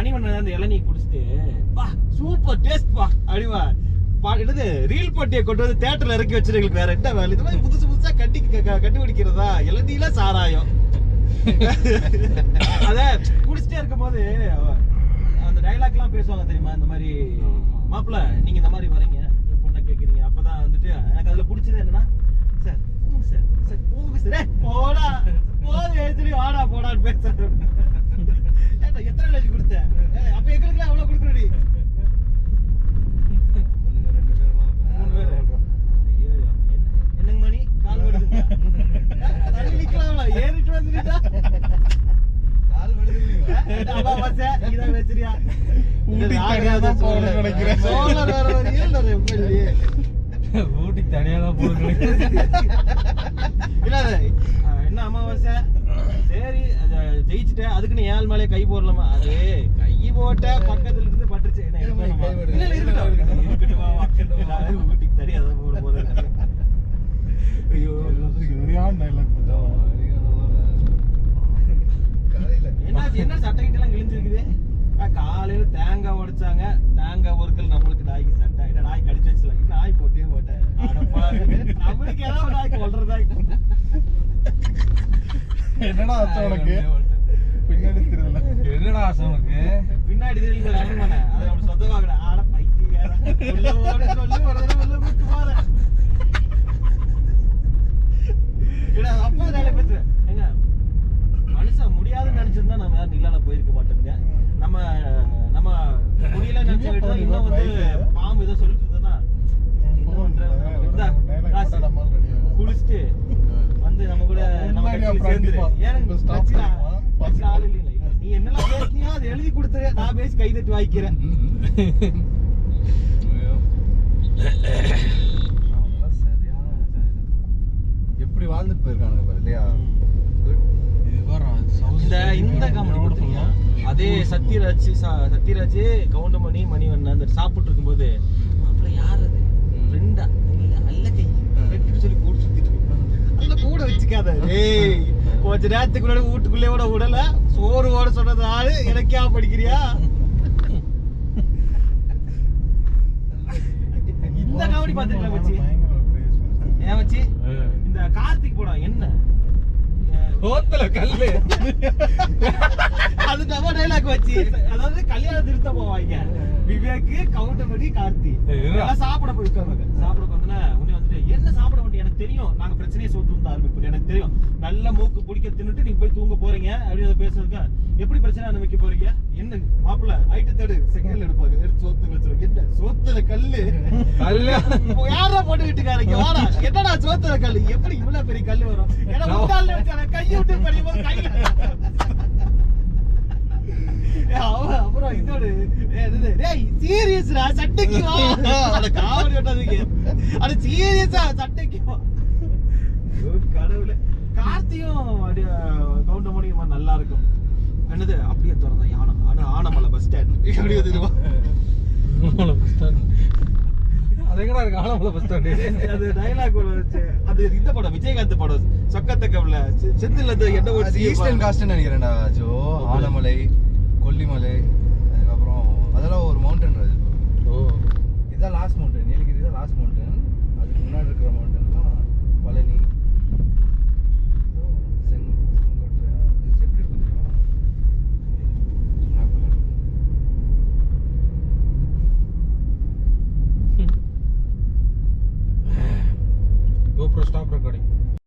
மணிவண்ணன் அந்த இளநீ குடிச்சிட்டு பா சூப்பர் டேஸ்ட் பா அப்படிவா என்னது ரீல் போட்டியை கொண்டு வந்து தியேட்டர்ல இறக்கி வச்சிருக்கீங்க. வேற என்ன வேலை? இது மாதிரி புதுசா கண்டுபிடிக்கிறதா இளநீல சாராயம். அத குடிச்சிட்டே இருக்கும் போது அந்த டைலாக் எல்லாம் பேசுவாங்க தெரியுமா? இந்த மாதிரி மாப்பிள்ள நீங்க இந்த மாதிரி வரீங்க என் பொண்ணை கேட்குறீங்க. அப்பதான் வந்துட்டு எனக்கு அதுல பிடிச்சது என்னன்னா சார் போங்க சார் போங்க சார் போடா போது வாடா போடான்னு பேசுறேன். எத்தனை எழுதி கொடுத்தேன் அப்ப எங்களுக்குலாம் எவ்வளவு கொடுக்குறடி? என்னங்க மணி கால் வருதுங்க தள்ளி நிக்கலாம் ஏறிட்டு வந்துட்டா கால் வருது அமாவாசை இதான் வச்சிரியா ஊட்டி தனியா தான் போகுது. இல்ல என்ன அமாவாசை சரி ஜெயிச்சுட்டேன் அதுக்குன்னு ஏழு மேலே கை போடலாமா? அது கை போட்ட பக்கத்துல இருந்து பட்டுருச்சு. ஊட்டிக்கு தனியா தான் போட போது. ஐயோ என்ன சட்டைகிட்ட எல்லாம் கிழிஞ்சிருக்குது. காலையில தேங்காய் உடைச்சாங்க. தேங்காய் ஒருக்கல் நம்மளுக்கு நாய்க்கு சட்டை என்ன நாய் கடிச்சு வச்சுலாம் நாய் போட்டே போட்டேன். நம்மளுக்கு ஏதாவது நாய் கொள்றதா என்னடா ஆசை உனக்கு? பின்னாடி தெரியல என்னடா ஆசை உனக்கு? பின்னாடி தெரியல அது நம்ம சொந்தமாக ஆட பைத்தியக்காரன் சொல்லு ஒரு தடவை உள்ள கூட்டு போறேன். அப்பா வேலை பேசுறேன் எங்க மனுஷன் முடியாதுன்னு நினைச்சிருந்தா நம்ம யாரும் நிலால போயிருக்க மாட்டோங்க. நம்ம நம்ம முடியல நினைச்சுக்கிட்டு தான் இன்னும் வந்து பாம்பு ஏதோ சொல்லிட்டு இருந்ததுன்னா குளிச்சுட்டு வந்து நம்ம கூட நம்ம சேர்ந்துரு. ஆள் இல்லைங்களா? நீ என்னெல்லாம் பேசினியோ அதை எழுதி கொடுத்துரு. நான் பேசி கை தட்டி வாய்க்கிறேன். எப்படி வாழ்ந்துட்டு போயிருக்காங்க இல்லையா? இந்த காமெடி கொடுத்தீங்க அதே சத்யராஜ் கவுண்டமணி மணிவண்ணன் அந்த சாப்பிட்டு இருக்கும்போது அப்புறம் யார் அது ஃப்ரெண்டா அல்ல கை ஃப்ரெண்ட் சொல்லி கூட சுத்திட்டு அல்ல கூட வச்சுக்காத. ஏய் கொஞ்ச நேரத்துக்கு முன்னாடி வீட்டுக்குள்ளே கூட விடல சோறு ஓட சொன்னது ஆளு எனக்கே படிக்கிறியா? இந்த காமெடி பாத்துக்கலாம் வச்சு ஏன் வச்சு இந்த கார்த்திக் படம் என்ன ஹோட்டல கல்லு அது நம்ம டைலாக் வச்சு அதாவது கல்யாணம் திருத்த போவாங்க. விவேக் கவுண்டமணி கார்த்தி எல்லாம் சாப்பிட போயிருக்காங்க. சாப்பிட போனா உடனே வந்துட்டு என்ன சாப்பிட மாட்டேன் எனக்கு தெரியும் நாங்க பிரச்சனையை சொல்லிட்டு இருந்தா ஆரம்பிப்போம் எனக்கு தெரியும் நல்ல மூக்கு பிடிக்க தின்னுட்டு நீங்க போய் தூங்க போறீங்க அப்படின்னு பேசுறதுக்கு எப்படி பிரச்சனை ஆரம்பிக்க போறீங்க? என்ன மாப்பிள்ள ஐட்டு தேடு செங்கல் எடுப்பாங்க எடுத்து சோத்து வச்சிருக்க என்ன சோத்துல கல்லு யாரா போட்டு விட்டுக்காரங்க வாடா என்னடா சோத்துல கல்லு எப்படி இவ்வளவு பெரிய கல்லு வரும்? ஏன்னா கையை விட்டு படிக்கும்போது கையில அப்புறம் இதோடு சீரியஸ்ரா சட்டைக்கு வா அட காமெடி விட்டாதீங்க அட சீரியஸா சட்டைக்கு வா. கடவுளே கார்த்தியும் கவுண்டமணியும் நல்லா இருக்கும். என்னது அப்படியே திறந்தா யானை ஆனமலை பஸ் ஸ்டாண்ட் அப்படியே தெரியுமா? பஸ் ஸ்டாண்ட் அது எங்கடா இருக்கு ஆனமலை பஸ் ஸ்டாண்ட்? அது டைலாக் வச்சு அது இந்த படம் விஜயகாந்த் படம் சொக்கத்தக்கம்ல செந்தில் என்ன ஒரு ஈஸ்டர்ன் காஸ்ட்னு நினைக்கிறேன்டா ஜோ. ஆனமலை கொல்லிமலை அதுக்கப்புறம் அதெல்லாம் ஒரு மவுண்டன். ஓ இதுதான் லாஸ்ட் மவுண்டன். நீலகிரி தான் லாஸ்ட் மவுண்டன். அதுக்கு முன்னாடி இருக்கிற மவுண்டன் தான் பழனி செங்கோட்டை. இது எப்படி இருக்கும் தெரியுமா? GoPro stop recording.